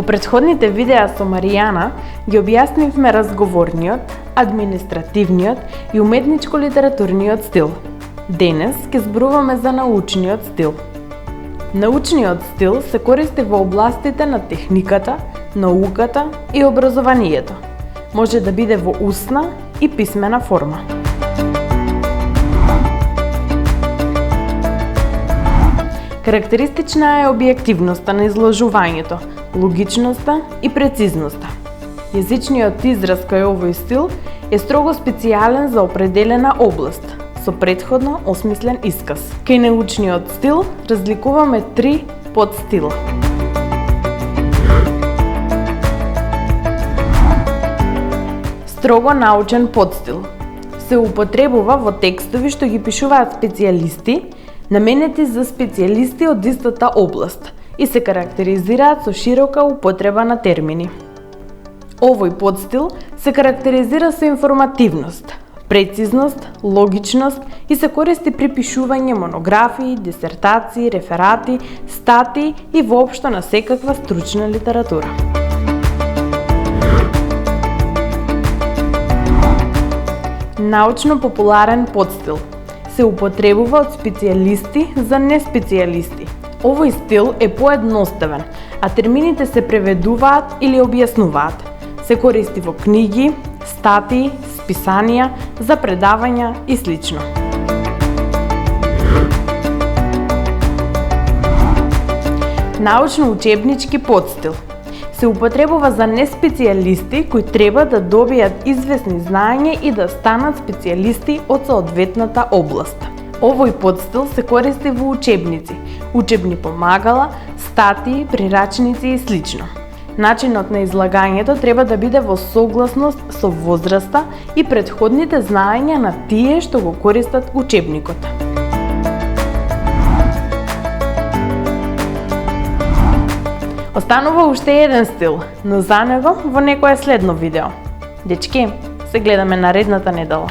претходните видеа со Маријана ги објаснивме разговорниот, административниот и уметничко-литературниот стил. Денес ќе зборуваме за научниот стил. Научниот стил се користи во областите на техниката, науката и образованието. Може да биде во устна и писмена форма. Карактеристична е објективноста на изложувањето, логичноста и прецизноста. Јазичниот израз кај овој стил е строго специјален за определена област, со претходно осмислен исказ. Кај научниот стил разликуваме 3 подстила. Строго научен подстил се употребува во текстови што ги пишуваат специјалисти, наменети за специјалисти од истата област и се карактеризираат со широка употреба на термини. Овој подстил се карактеризира со информативност, прецизност, логичност и се користи при пишување монографии, дисертации, реферати, статии и воопшто на секаква стручна литература. Научно-популарен подстил се употребува од специјалисти за неспецијалисти. Овој стил е поедноставен, а термините се преведуваат или објаснуваат. Се користи во книги, статии, списанија, за предавања и слично. Научно-учебнички подстил се употребува за неспецијалисти кои треба да добијат известни знаења и да станат специјалисти од соодветната област. Овој подстил се користи во учебници, учебни помагала, статии, прирачници и слично. Начинот на излагањето треба да биде во согласност со возраста и претходните знаења на тие што го користат учебникот. Останува уште еден стил, но за него во некое следно видео. Дечки, се гледаме наредната недела.